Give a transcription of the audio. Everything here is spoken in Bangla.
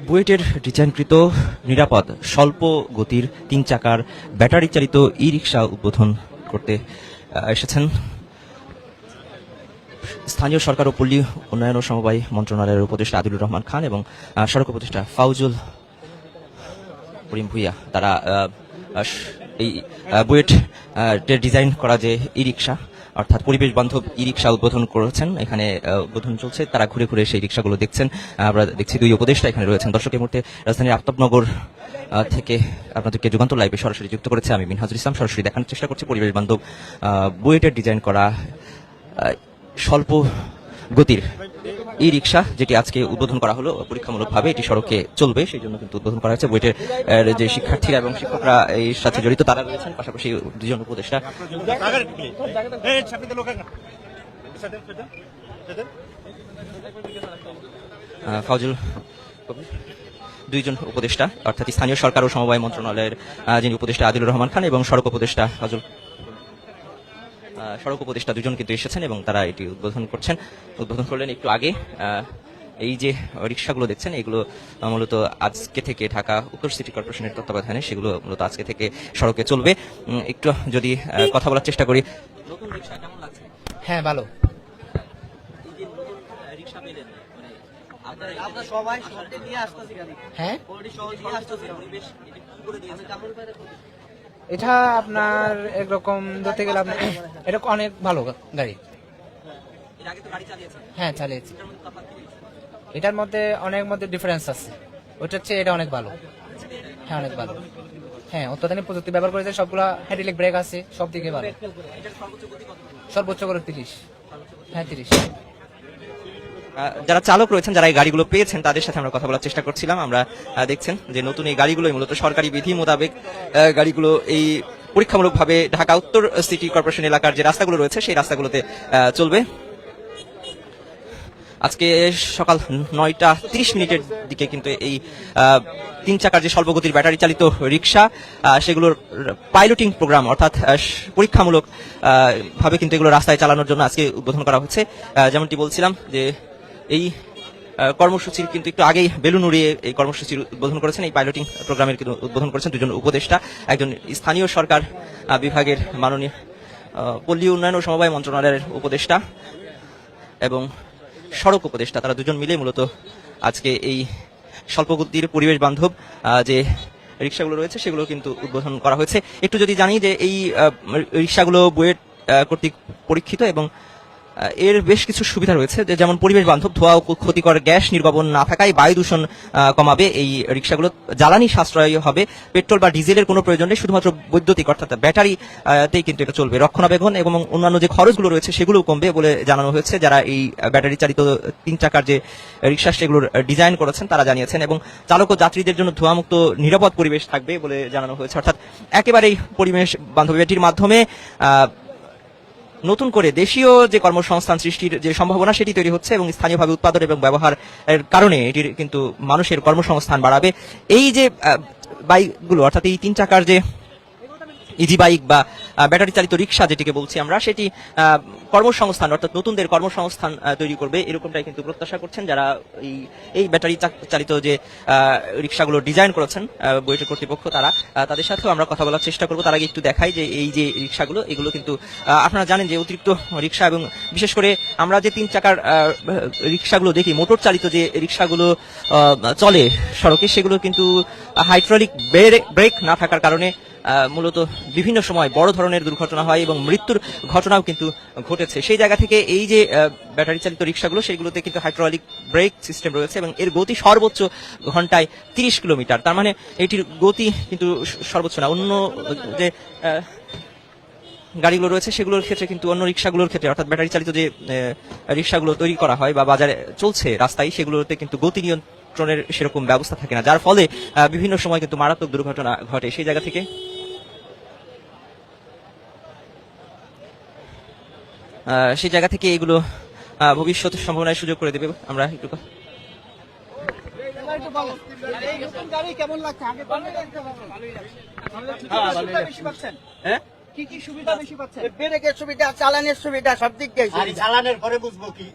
বুয়েটের ডিজাইনকৃত নিরাপদ স্বল্প গতির 3 চাকার ব্যাটারি চালিত ই রিক্সা উদ্বোধন করতে এসেছেন স্থানীয় সরকার ও পল্লী উন্নয়ন ও সমবায় মন্ত্রণালয়ের উপদেষ্টা আদিলুর রহমান খান এবং সড়ক উপদেষ্টা ফাউজুল করিম ভুইয়া। তারা এই বুয়েট ডিজাইন করা যে ই রিক্সা অর্থাৎ পরিবেশ বান্ধব ই রিক্সা উদ্বোধন করেছেন। এখানে উদ্বোধন চলছে, তারা ঘুরে ঘুরে সেই রিক্সাগুলো দেখছেন। আমরা দেখছি দুই উপদেষ্টা এখানে রয়েছেন। দর্শক, এই মুহূর্তে রাজধানীর আফতাবনগর থেকে আপনাদেরকে যুগান্তর লাইভে সরাসরি যুক্ত করেছে আমি মিনহাজুল ইসলাম। সরাসরি দেখানোর চেষ্টা করছি পরিবেশ বান্ধব বুয়েটের ডিজাইন করা স্বল্প গতির ই রিক্সা, যেটি আজকে উদ্বোধন করা হলো পরীক্ষামূলকভাবে। এটি সড়কে চলবে, সেই জন্য কিন্তু উদ্বোধন করা হয়েছে। বুয়েটের যে শিক্ষার্থীরা এবং শিক্ষকরা এই সাথে জড়িত তারা রয়েছেন, পাশাপাশি দুজন উপদেষ্টা। ফাউজুল দুইজন উপদেষ্টা অর্থাৎ স্থানীয় সরকার ও সমবায় মন্ত্রণালয়ের যিনি উপদেষ্টা আদিলুর রহমান খান এবং সড়ক উপদেষ্টা ফাউজুল সড়ক উপদেষ্টা দুজন কিন্তু এসেছেন এবং তারা এটি উদ্বোধন করলেন একটু আগে। এই যে রিক্সাগুলো দেখছেন এগুলো মূলত আজকে থেকে ঢাকা উত্তর সিটি কর্পোরেশনের তত্ত্বাবধানে সেগুলো মূলত আজকে থেকে সড়কে চলবে। একটু যদি কথা বলার চেষ্টা করি, নতুন রিক্সা কেমন লাগছে? হ্যাঁ, ভালো। হ্যাঁ, এটা আপনার একরকম ধরতে গেলে আপনার এটা অনেক ভালো গাড়ি। হ্যাঁ, চালিয়েছি। এটার মধ্যে অনেক ডিফারেন্স আছে। ওটা হচ্ছে এটা অনেক ভালো। হ্যাঁ, অনেক ভালো। হ্যাঁ, অত্যাধুনিক প্রযুক্তি ব্যবহার করেছে, সবগুলা হাইড্রোলিক ব্রেক আছে, সব দিকে ভালো। সর্বোচ্চ করে 30। হ্যাঁ, 30। যারা চালক রয়েছেন, যারা এই গাড়িগুলো পেয়েছেন, তাদের সাথে আমরা কথা বলার চেষ্টা করছিলাম। আমরা দেখছেন যে নতুন এই গাড়িগুলো মূলত সরকারি বিধি মোতাবেক গাড়িগুলো এই পরীক্ষামূলকভাবে ঢাকা উত্তর সিটি কর্পোরেশন এলাকার যে রাস্তাগুলো রয়েছে সেই রাস্তাগুলোতে চলবে। আজকে সকাল 9:30 দিকে কিন্তু এই 3 চাকার যে স্বল্পগতির ব্যাটারি চালিত রিক্সা সেগুলোর পাইলটিং প্রোগ্রাম অর্থাৎ পরীক্ষামূলক ভাবে কিন্তু এগুলো রাস্তায় চালানোর জন্য আজকে উদ্বোধন করা হচ্ছে। যেমনটি বলছিলাম যে এই কর্মসূচির কিন্তু একটু আগেই বেলুন উড়িয়ে এই কর্মসূচির উদ্বোধন করেছেন, এই পাইলটিং প্রোগ্রামের কিন্তু উদ্বোধন করেছেন দুজন উপদেষ্টা, একজন স্থানীয় সরকার বিভাগের মাননীয় পল্লী উন্নয়ন ও সমবায় মন্ত্রণালয়ের উপদেষ্টা এবং সড়ক উপদেষ্টা। তারা দুজন মিলে মূলত আজকে এই স্বল্পগতির পরিবেশ বান্ধব যে রিক্সাগুলো রয়েছে সেগুলো কিন্তু উদ্বোধন করা হয়েছে। একটু যদি জানি যে এই রিক্সাগুলো বুয়েট কর্তৃক পরীক্ষিত এবং এর বেশ কিছু সুবিধা রয়েছে, যেমন পরিবেশ বান্ধব, ধোঁয়া ও ক্ষতিকর গ্যাস নির্গমন না থাকায় বায়ু দূষণ কমাবে এই রিক্সাগুলো, জ্বালানি সাশ্রয়ী হবে, পেট্রোল বা ডিজেলের কোনো প্রয়োজন নেই, শুধুমাত্র বৈদ্যুতিক অর্থাৎ ব্যাটারিতেই কিন্তু এটা চলবে। রক্ষণাবেক্ষণ এবং অন্যান্য যে খরচগুলো রয়েছে সেগুলো কমবে বলে জানানো হয়েছে। যারা এই ব্যাটারি চালিত 3 চাকার যে রিক্সা সেগুলোর ডিজাইন করেছেন তারা জানিয়েছেন, এবং চালক ও যাত্রীদের জন্য ধোঁয়ামুক্ত নিরাপদ পরিবেশ থাকবে বলে জানানো হয়েছে। অর্থাৎ একেবারেই পরিবেশ বান্ধব। এটির মাধ্যমে নতুন করে দেশীয় যে কর্মসংস্থান সৃষ্টির যে সম্ভাবনা সেটি তৈরি হচ্ছে এবং স্থানীয়ভাবে উৎপাদন এবং ব্যবহারের কারণে এটির কিন্তু মানুষের কর্মসংস্থান বাড়াবে। এই যে বাইকগুলো অর্থাৎ এই 3 চাকার যে ইজি বাইক বা ব্যাটারি চালিত রিক্সা যেটিকে বলছি আমরা, সেটি কর্মসংস্থান অর্থাৎ নতুনদের কর্মসংস্থান তৈরি করবে, এরকমটাই কিন্তু প্রত্যাশা করছেন যারা এই ব্যাটারি চালিত যে রিক্সাগুলো ডিজাইন করেছেন বুয়েটের কর্তৃপক্ষ। তাদের সাথেও আমরা কথা বলার চেষ্টা করবো। তার আগে একটু দেখাই যে এই যে রিক্সাগুলো এগুলো কিন্তু আপনারা জানেন যে অতিরিক্ত রিক্সা এবং বিশেষ করে আমরা যে 3 চাকার রিক্সাগুলো দেখি, মোটর চালিত যে রিক্সাগুলো চলে সড়কে, সেগুলো কিন্তু হাইড্রোলিক ব্রেক না থাকার কারণে মূলত বিভিন্ন সময় বড় ধরনের দুর্ঘটনা হয় এবং মৃত্যুর ঘটনাও কিন্তু ঘটেছে। সেই জায়গা থেকে এই যে ব্যাটারি চালিত রিক্সাগুলো সেগুলোতে কিন্তু হাইড্রোলিক ব্রেক সিস্টেম রয়েছে এবং এর গতি সর্বোচ্চ ঘন্টায় 30 কিলোমিটার। তার মানে এটির গতি কিন্তু সর্বোচ্চ না। অন্য যে গাড়িগুলো রয়েছে সেগুলোর ক্ষেত্রে কিন্তু অন্য রিক্সাগুলোর ক্ষেত্রে অর্থাৎ ব্যাটারি চালিত যে রিক্সাগুলো তৈরি করা হয় বা বাজারে চলছে রাস্তায়, সেগুলোতে কিন্তু গতি নিয়ন্ত্রণের সেরকম ব্যবস্থা থাকে না, যার ফলে বিভিন্ন সময় কিন্তু মারাত্মক দুর্ঘটনা ঘটে। সেই জায়গা থেকে এগুলো ভবিষ্যতের সম্ভাবনায় সুযোগ করে দেবে। আমরা একটু কি সুবিধা বেশি পাচ্ছেন? ব্রেকের সুবিধা, চালানের সুবিধা, সব দিক দিয়ে। চালানের পরে বুঝবো কি